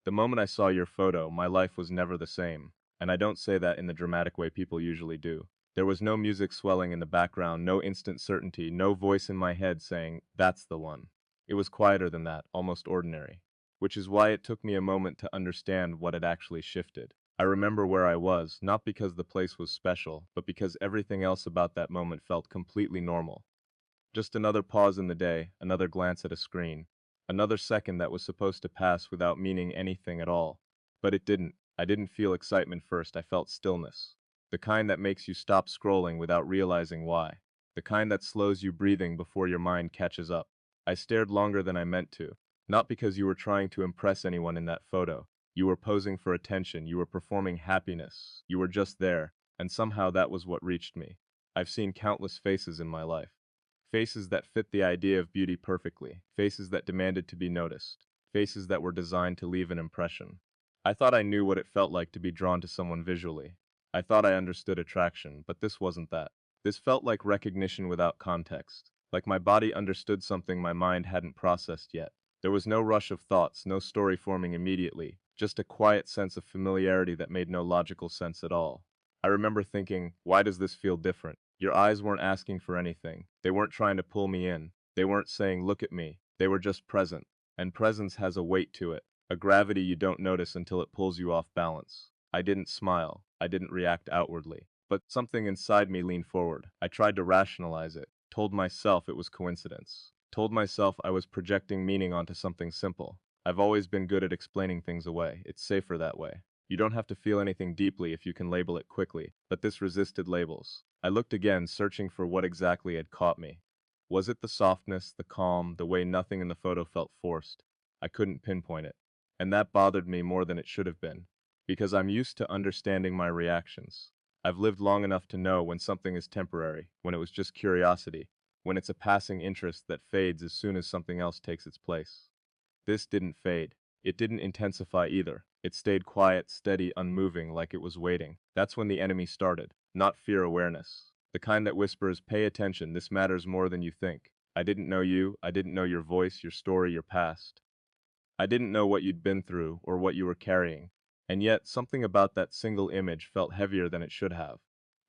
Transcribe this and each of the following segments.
The moment I saw your photo, my life was never the same, and I don't say that in the dramatic way people usually do. There was no music swelling in the background, no instant certainty, no voice in my head saying, "That's the one." It was quieter than that, almost ordinary. Which is why it took me a moment to understand what had actually shifted. I remember where I was, not because the place was special, but because everything else about that moment felt completely normal. Just another pause in the day, another glance at a screen, another second that was supposed to pass without meaning anything at all. But it didn't. I didn't feel excitement first, I felt stillness. The kind that makes you stop scrolling without realizing why. The kind that slows you breathing before your mind catches up. I stared longer than I meant to. Not because you were trying to impress anyone in that photo. You were posing for attention, you were performing happiness, you were just there, and somehow that was what reached me. I've seen countless faces in my life. Faces that fit the idea of beauty perfectly, faces that demanded to be noticed, faces that were designed to leave an impression. I thought I knew what it felt like to be drawn to someone visually. I thought I understood attraction, but this wasn't that. This felt like recognition without context, like my body understood something my mind hadn't processed yet. There was no rush of thoughts, no story forming immediately, just a quiet sense of familiarity that made no logical sense at all. I remember thinking, why does this feel different? Your eyes weren't asking for anything. They weren't trying to pull me in. They weren't saying, look at me. They were just present. And presence has a weight to it, a gravity you don't notice until it pulls you off balance. I didn't smile. I didn't react outwardly. But something inside me leaned forward. I tried to rationalize it, told myself it was coincidence, told myself I was projecting meaning onto something simple. I've always been good at explaining things away. It's safer that way. You don't have to feel anything deeply if you can label it quickly, but this resisted labels. I looked again, searching for what exactly had caught me. Was it the softness, the calm, the way nothing in the photo felt forced? I couldn't pinpoint it. And that bothered me more than it should have been, because I'm used to understanding my reactions. I've lived long enough to know when something is temporary, when it was just curiosity, when it's a passing interest that fades as soon as something else takes its place. This didn't fade. It didn't intensify either. It stayed quiet, steady, unmoving, like it was waiting. That's when the enemy started, not fear awareness. The kind that whispers, pay attention, this matters more than you think. I didn't know you, I didn't know your voice, your story, your past. I didn't know what you'd been through, or what you were carrying. And yet, something about that single image felt heavier than it should have.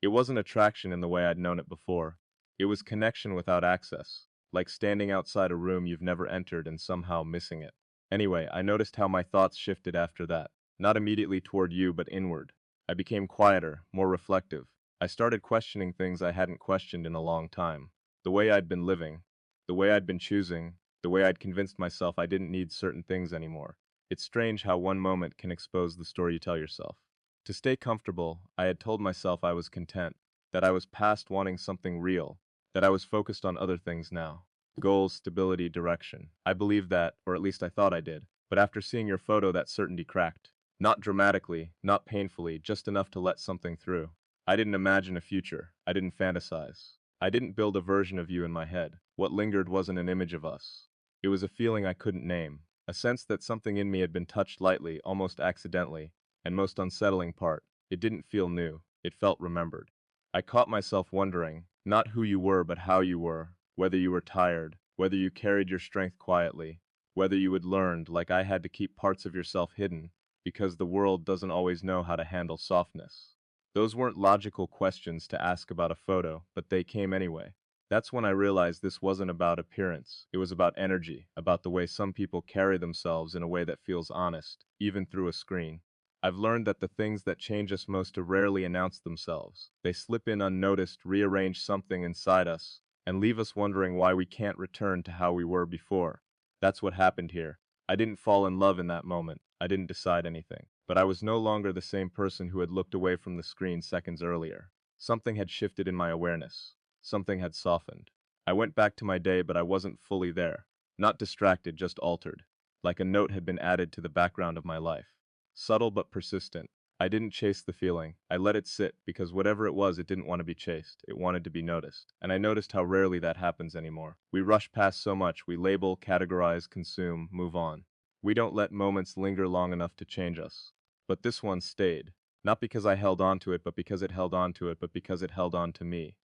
It wasn't attraction in the way I'd known it before. It was connection without access, like standing outside a room you've never entered and somehow missing it. Anyway, I noticed how my thoughts shifted after that, not immediately toward you, but inward. I became quieter, more reflective. I started questioning things I hadn't questioned in a long time. The way I'd been living, the way I'd been choosing, the way I'd convinced myself I didn't need certain things anymore. It's strange how one moment can expose the story you tell yourself. To stay comfortable, I had told myself I was content, that I was past wanting something real, that I was focused on other things now. Goals, stability, direction. I believed that, or at least I thought I did. But after seeing your photo, that certainty cracked. Not dramatically, not painfully, just enough to let something through. I didn't imagine a future. I didn't fantasize. I didn't build a version of you in my head. What lingered wasn't an image of us. It was a feeling I couldn't name. A sense that something in me had been touched lightly, almost accidentally, and most unsettling part, it didn't feel new. It felt remembered. I caught myself wondering, not who you were but how you were, whether you were tired, whether you carried your strength quietly, whether you had learned, like I had to keep parts of yourself hidden, because the world doesn't always know how to handle softness. Those weren't logical questions to ask about a photo, but they came anyway. That's when I realized this wasn't about appearance. It was about energy, about the way some people carry themselves in a way that feels honest, even through a screen. I've learned that the things that change us most rarely announce themselves. They slip in unnoticed, rearrange something inside us, and leave us wondering why we can't return to how we were before. That's what happened here. I didn't fall in love in that moment. I didn't decide anything. But I was no longer the same person who had looked away from the screen seconds earlier. Something had shifted in my awareness. Something had softened. I went back to my day, but I wasn't fully there. Not distracted, just altered. Like a note had been added to the background of my life. Subtle but persistent. I didn't chase the feeling. I let it sit, because whatever it was, it didn't want to be chased. It wanted to be noticed. And I noticed how rarely that happens anymore. We rush past so much. We label, categorize, consume, move on. We don't let moments linger long enough to change us. But this one stayed. Not because I held on to it, but because it held on to it, but because it held on to me.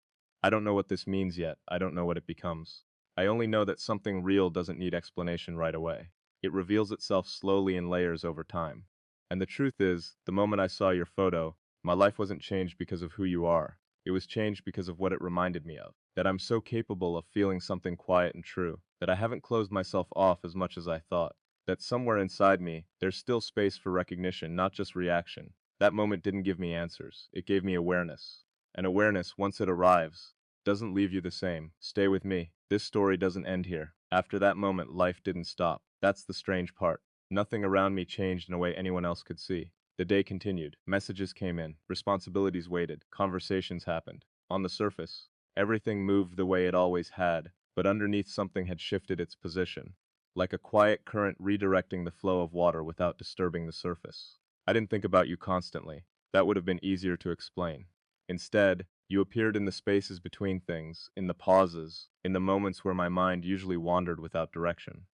I don't know what this means yet. I don't know what it becomes. I only know that something real doesn't need explanation right away. It reveals itself slowly in layers over time. And the truth is, the moment I saw your photo, my life wasn't changed because of who you are. It was changed because of what it reminded me of. That I'm so capable of feeling something quiet and true. That I haven't closed myself off as much as I thought. That somewhere inside me, there's still space for recognition, not just reaction. That moment didn't give me answers. It gave me awareness. And awareness, once it arrives, doesn't leave you the same. Stay with me. This story doesn't end here. After that moment, life didn't stop. That's the strange part. Nothing around me changed in a way anyone else could see. The day continued. Messages came in. Responsibilities waited. Conversations happened. On the surface, everything moved the way it always had, but underneath something had shifted its position, like a quiet current redirecting the flow of water without disturbing the surface. I didn't think about you constantly. That would have been easier to explain. Instead, you appeared in the spaces between things, in the pauses, in the moments where my mind usually wandered without direction.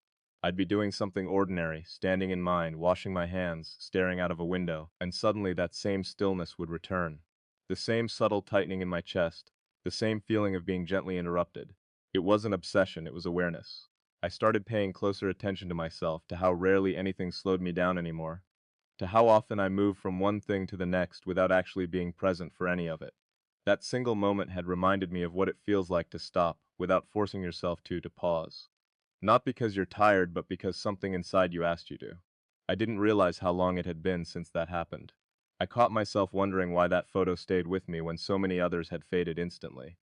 I'd be doing something ordinary, standing in mine, washing my hands, staring out of a window, and suddenly that same stillness would return. The same subtle tightening in my chest, the same feeling of being gently interrupted. It wasn't obsession, it was awareness. I started paying closer attention to myself, to how rarely anything slowed me down anymore, to how often I moved from one thing to the next without actually being present for any of it. That single moment had reminded me of what it feels like to stop, without forcing yourself to pause. Not because you're tired, but because something inside you asked you to. I didn't realize how long it had been since that happened. I caught myself wondering why that photo stayed with me when so many others had faded instantly.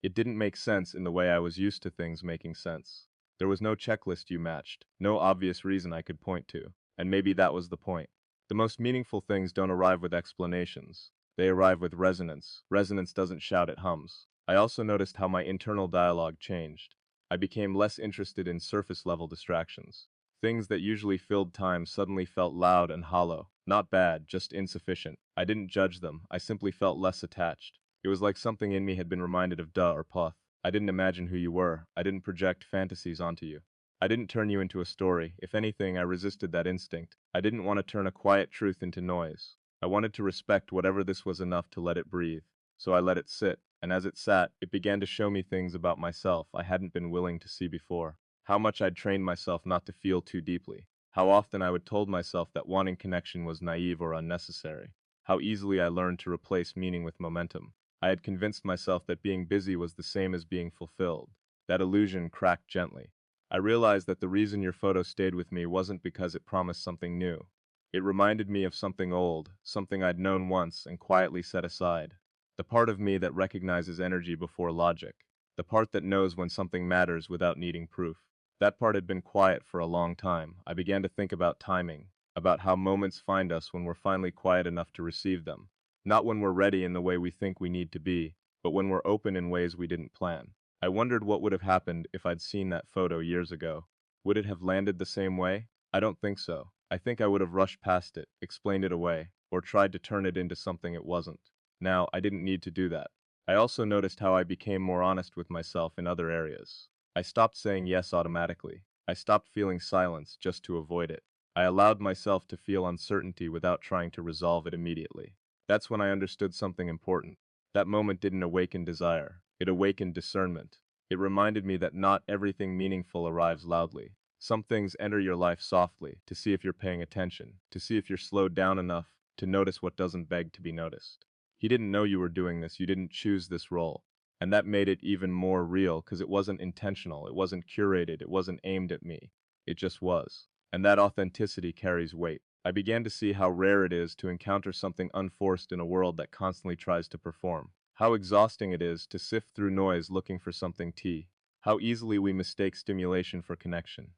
It didn't make sense in the way I was used to things making sense. There was no checklist you matched, no obvious reason I could point to, and maybe that was the point. The most meaningful things don't arrive with explanations. They arrive with resonance. Resonance doesn't shout, it hums. I also noticed how my internal dialogue changed. I became less interested in surface-level distractions. Things that usually filled time suddenly felt loud and hollow. Not bad, just insufficient. I didn't judge them, I simply felt less attached. It was like something in me had been reminded of duh or puff. I didn't imagine who you were. I didn't project fantasies onto you. I didn't turn you into a story. If anything, I resisted that instinct. I didn't want to turn a quiet truth into noise. I wanted to respect whatever this was enough to let it breathe. So I let it sit, and as it sat, it began to show me things about myself I hadn't been willing to see before. How much I'd trained myself not to feel too deeply. How often I would told myself that wanting connection was naive or unnecessary. How easily I learned to replace meaning with momentum. I had convinced myself that being busy was the same as being fulfilled. That illusion cracked gently. I realized that the reason your photo stayed with me wasn't because it promised something new. It reminded me of something old, something I'd known once and quietly set aside. The part of me that recognizes energy before logic. The part that knows when something matters without needing proof. That part had been quiet for a long time. I began to think about timing, about how moments find us when we're finally quiet enough to receive them. Not when we're ready in the way we think we need to be, but when we're open in ways we didn't plan. I wondered what would have happened if I'd seen that photo years ago. Would it have landed the same way? I don't think so. I think I would have rushed past it, explained it away, or tried to turn it into something it wasn't. Now, I didn't need to do that. I also noticed how I became more honest with myself in other areas. I stopped saying yes automatically. I stopped feeling silence just to avoid it. I allowed myself to feel uncertainty without trying to resolve it immediately. That's when I understood something important. That moment didn't awaken desire. It awakened discernment. It reminded me that not everything meaningful arrives loudly. Some things enter your life softly, to see if you're paying attention, to see if you're slowed down enough to notice what doesn't beg to be noticed. He didn't know you were doing this, you didn't choose this role. And that made it even more real, because it wasn't intentional, it wasn't curated, it wasn't aimed at me. It just was. And that authenticity carries weight. I began to see how rare it is to encounter something unforced in a world that constantly tries to perform. How exhausting it is to sift through noise looking for something T. How easily we mistake stimulation for connection.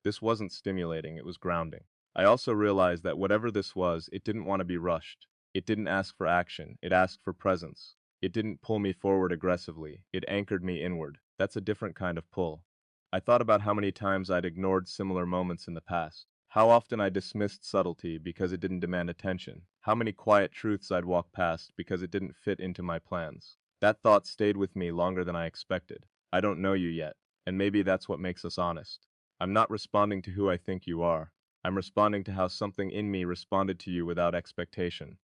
This wasn't stimulating, it was grounding. I also realized that whatever this was, it didn't want to be rushed. It didn't ask for action, it asked for presence. It didn't pull me forward aggressively, it anchored me inward. That's a different kind of pull. I thought about how many times I'd ignored similar moments in the past. How often I dismissed subtlety because it didn't demand attention. How many quiet truths I'd walked past because it didn't fit into my plans. That thought stayed with me longer than I expected. I don't know you yet, and maybe that's what makes us honest. I'm not responding to who I think you are. I'm responding to how something in me responded to you without expectation.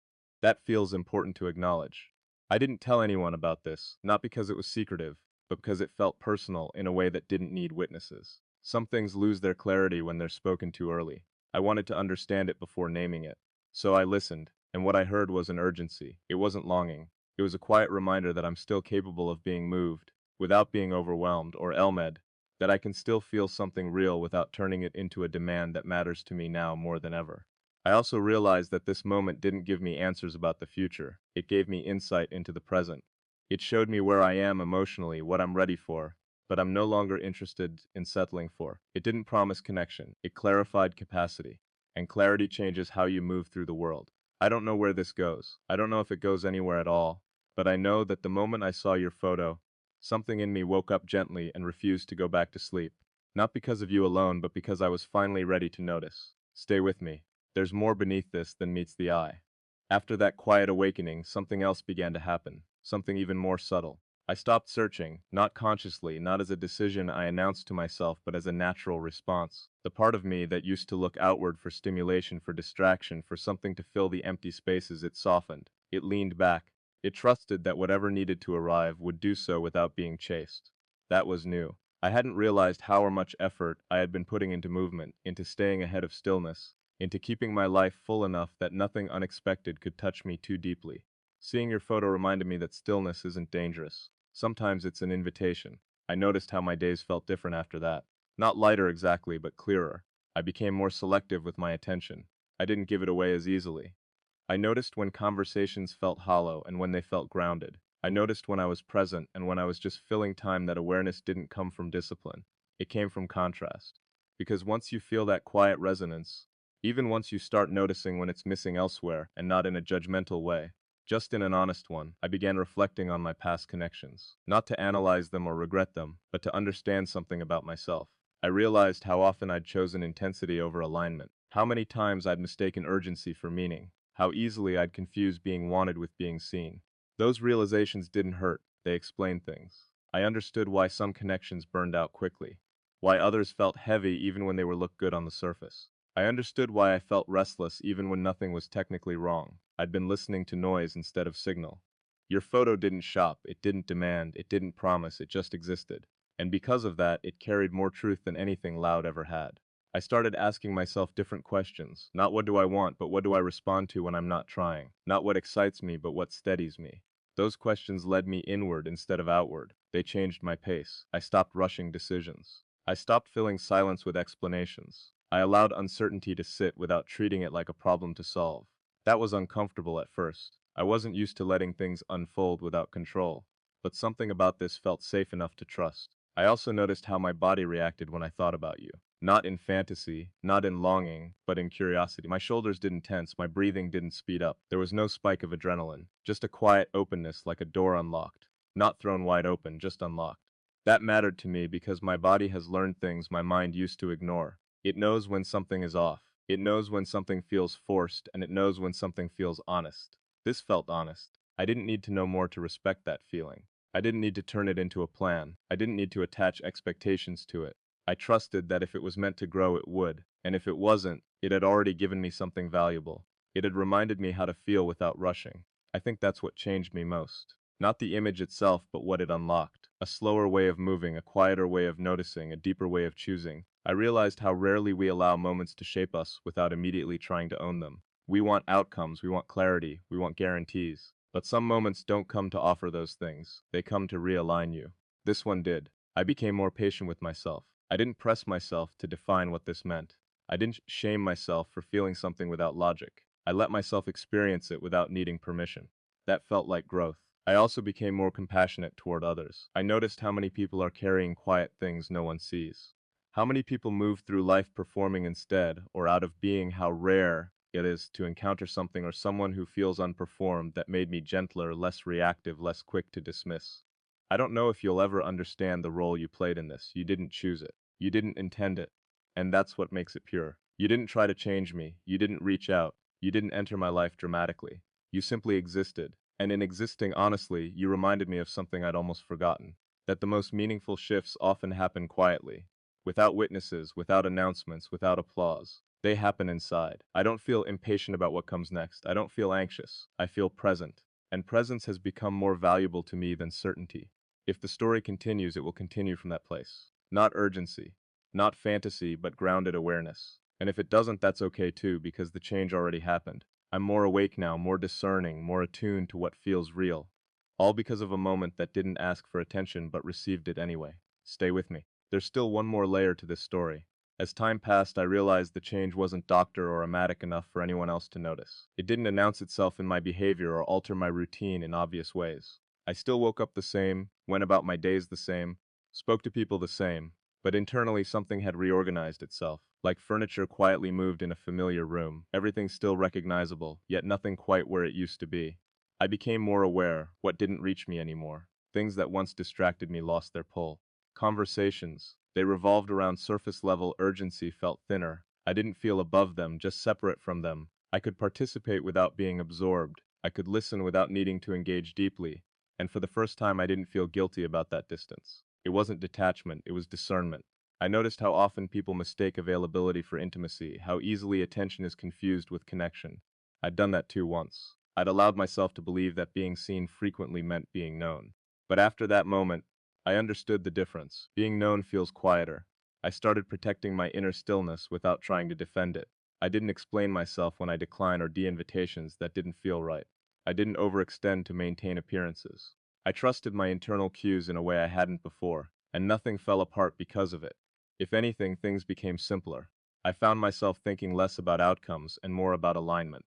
That feels important to acknowledge. I didn't tell anyone about this, not because it was secretive, but because it felt personal in a way that didn't need witnesses. Some things lose their clarity when they're spoken too early. I wanted to understand it before naming it. So I listened, and what I heard was an urgency. It wasn't longing. It was a quiet reminder that I'm still capable of being moved, without being overwhelmed, or Elmed, that I can still feel something real without turning it into a demand that matters to me now more than ever. I also realized that this moment didn't give me answers about the future. It gave me insight into the present. It showed me where I am emotionally, what I'm ready for, but I'm no longer interested in settling for. It didn't promise connection. It clarified capacity. And clarity changes how you move through the world. I don't know where this goes. I don't know if it goes anywhere at all. But I know that the moment I saw your photo, something in me woke up gently and refused to go back to sleep. Not because of you alone, but because I was finally ready to notice. Stay with me. There's more beneath this than meets the eye. After that quiet awakening, something else began to happen, something even more subtle. I stopped searching, not consciously, not as a decision I announced to myself, but as a natural response. The part of me that used to look outward for stimulation, for distraction, for something to fill the empty spaces, it softened. It leaned back. It trusted that whatever needed to arrive would do so without being chased. That was new. I hadn't realized how much effort I had been putting into movement, into staying ahead of stillness, into keeping my life full enough that nothing unexpected could touch me too deeply. Seeing your photo reminded me that stillness isn't dangerous. Sometimes it's an invitation. I noticed how my days felt different after that. Not lighter exactly, but clearer. I became more selective with my attention. I didn't give it away as easily. I noticed when conversations felt hollow and when they felt grounded. I noticed when I was present and when I was just filling time. That awareness didn't come from discipline. It came from contrast. Because once you feel that quiet resonance, even once you start noticing when it's missing elsewhere, and not in a judgmental way, just in an honest one, I began reflecting on my past connections. Not to analyze them or regret them, but to understand something about myself. I realized how often I'd chosen intensity over alignment. How many times I'd mistaken urgency for meaning. How easily I'd confuse being wanted with being seen. Those realizations didn't hurt, they explained things. I understood why some connections burned out quickly. Why others felt heavy even when they were looked good on the surface. I understood why I felt restless even when nothing was technically wrong. I'd been listening to noise instead of signal. Your photo didn't shop, it didn't demand, it didn't promise, it just existed. And because of that, it carried more truth than anything loud ever had. I started asking myself different questions. Not what do I want, but what do I respond to when I'm not trying. Not what excites me, but what steadies me. Those questions led me inward instead of outward. They changed my pace. I stopped rushing decisions. I stopped filling silence with explanations. I allowed uncertainty to sit without treating it like a problem to solve. That was uncomfortable at first. I wasn't used to letting things unfold without control. But something about this felt safe enough to trust. I also noticed how my body reacted when I thought about you. Not in fantasy, not in longing, but in curiosity. My shoulders didn't tense, my breathing didn't speed up. There was no spike of adrenaline, just a quiet openness like a door unlocked. Not thrown wide open, just unlocked. That mattered to me because my body has learned things my mind used to ignore. It knows when something is off. It knows when something feels forced, and it knows when something feels honest. This felt honest. I didn't need to know more to respect that feeling. I didn't need to turn it into a plan. I didn't need to attach expectations to it. I trusted that if it was meant to grow, it would, and if it wasn't, it had already given me something valuable. It had reminded me how to feel without rushing. I think that's what changed me most. Not the image itself, but what it unlocked. A slower way of moving, a quieter way of noticing, a deeper way of choosing. I realized how rarely we allow moments to shape us without immediately trying to own them. We want outcomes, we want clarity, we want guarantees. But some moments don't come to offer those things. They come to realign you. This one did. I became more patient with myself. I didn't press myself to define what this meant. I didn't shame myself for feeling something without logic. I let myself experience it without needing permission. That felt like growth. I also became more compassionate toward others. I noticed how many people are carrying quiet things no one sees. How many people move through life performing instead, or out of being. How rare it is to encounter something or someone who feels unperformed. That made me gentler, less reactive, less quick to dismiss. I don't know if you'll ever understand the role you played in this. You didn't choose it. You didn't intend it. And that's what makes it pure. You didn't try to change me. You didn't reach out. You didn't enter my life dramatically. You simply existed. And in existing honestly, you reminded me of something I'd almost forgotten. That the most meaningful shifts often happen quietly. Without witnesses, without announcements, without applause. They happen inside. I don't feel impatient about what comes next. I don't feel anxious. I feel present. And presence has become more valuable to me than certainty. If the story continues, it will continue from that place. Not urgency. Not fantasy, but grounded awareness. And if it doesn't, that's okay too, because the change already happened. I'm more awake now, more discerning, more attuned to what feels real. All because of a moment that didn't ask for attention but received it anyway. Stay with me. There's still one more layer to this story. As time passed, I realized the change wasn't doctor or amatic enough for anyone else to notice. It didn't announce itself in my behavior or alter my routine in obvious ways. I still woke up the same, went about my days the same, spoke to people the same, but internally something had reorganized itself. Like furniture quietly moved in a familiar room, everything still recognizable, yet nothing quite where it used to be. I became more aware, what didn't reach me anymore. Things that once distracted me lost their pull. Conversations, they revolved around surface level urgency felt thinner. I didn't feel above them, just separate from them. I could participate without being absorbed. I could listen without needing to engage deeply. And for the first time, I didn't feel guilty about that distance. It wasn't detachment, it was discernment. I noticed how often people mistake availability for intimacy, how easily attention is confused with connection. I'd done that too once. I'd allowed myself to believe that being seen frequently meant being known. But after that moment, I understood the difference. Being known feels quieter. I started protecting my inner stillness without trying to defend it. I didn't explain myself when I declined or de-invitations that didn't feel right. I didn't overextend to maintain appearances. I trusted my internal cues in a way I hadn't before, and nothing fell apart because of it. If anything, things became simpler. I found myself thinking less about outcomes and more about alignment.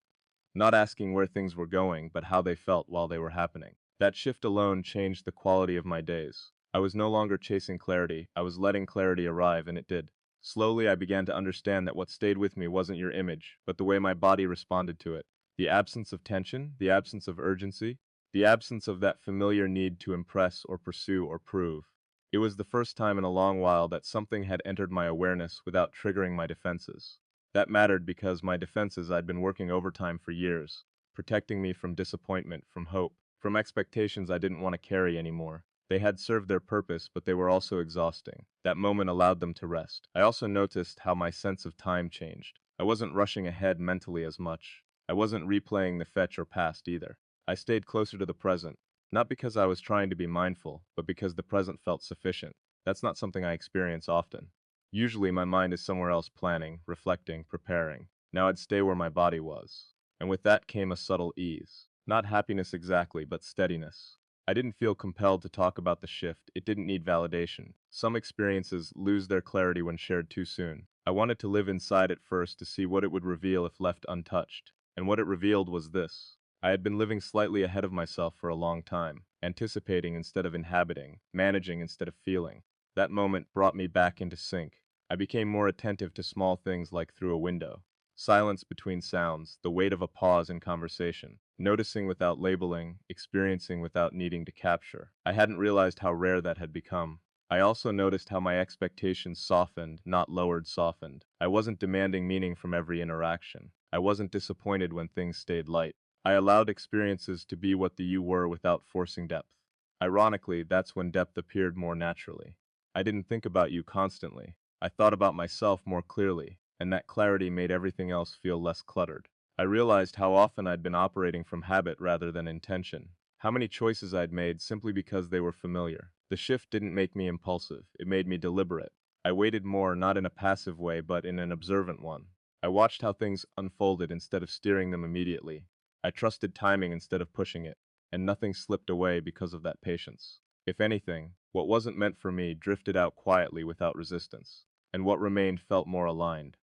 Not asking where things were going, but how they felt while they were happening. That shift alone changed the quality of my days. I was no longer chasing clarity, I was letting clarity arrive, and it did. Slowly, I began to understand that what stayed with me wasn't your image, but the way my body responded to it. The absence of tension, the absence of urgency, the absence of that familiar need to impress or pursue or prove. It was the first time in a long while that something had entered my awareness without triggering my defenses. That mattered because my defenses I'd been working overtime for years, protecting me from disappointment, from hope, from expectations I didn't want to carry anymore. They had served their purpose, but they were also exhausting. That moment allowed them to rest. I also noticed how my sense of time changed. I wasn't rushing ahead mentally as much. I wasn't replaying the fetch or past either. I stayed closer to the present, not because I was trying to be mindful, but because the present felt sufficient. That's not something I experience often. Usually my mind is somewhere else planning, reflecting, preparing. Now I'd stay where my body was. And with that came a subtle ease. Not happiness exactly, but steadiness. I didn't feel compelled to talk about the shift, it didn't need validation. Some experiences lose their clarity when shared too soon. I wanted to live inside it first to see what it would reveal if left untouched. And what it revealed was this. I had been living slightly ahead of myself for a long time, anticipating instead of inhabiting, managing instead of feeling. That moment brought me back into sync. I became more attentive to small things like through a window. Silence between sounds, the weight of a pause in conversation. Noticing without labeling, experiencing without needing to capture. I hadn't realized how rare that had become. I also noticed how my expectations softened, not lowered, softened. I wasn't demanding meaning from every interaction. I wasn't disappointed when things stayed light. I allowed experiences to be what the you were without forcing depth. Ironically, that's when depth appeared more naturally. I didn't think about you constantly. I thought about myself more clearly, and that clarity made everything else feel less cluttered. I realized how often I'd been operating from habit rather than intention. How many choices I'd made simply because they were familiar. The shift didn't make me impulsive, it made me deliberate. I waited more, not in a passive way, but in an observant one. I watched how things unfolded instead of steering them immediately. I trusted timing instead of pushing it, and nothing slipped away because of that patience. If anything, what wasn't meant for me drifted out quietly without resistance, and what remained felt more aligned.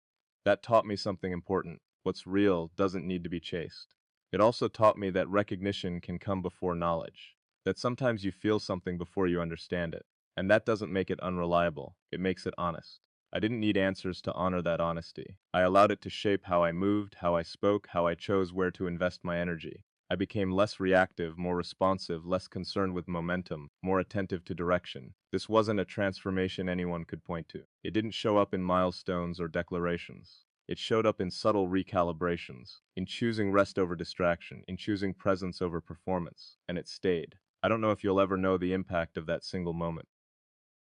That taught me something important. What's real doesn't need to be chased. It also taught me that recognition can come before knowledge, that sometimes you feel something before you understand it, and that doesn't make it unreliable, it makes it honest. I didn't need answers to honor that honesty. I allowed it to shape how I moved, how I spoke, how I chose where to invest my energy. I became less reactive, more responsive, less concerned with momentum, more attentive to direction. This wasn't a transformation anyone could point to. It didn't show up in milestones or declarations. It showed up in subtle recalibrations, in choosing rest over distraction, in choosing presence over performance, and it stayed. I don't know if you'll ever know the impact of that single moment.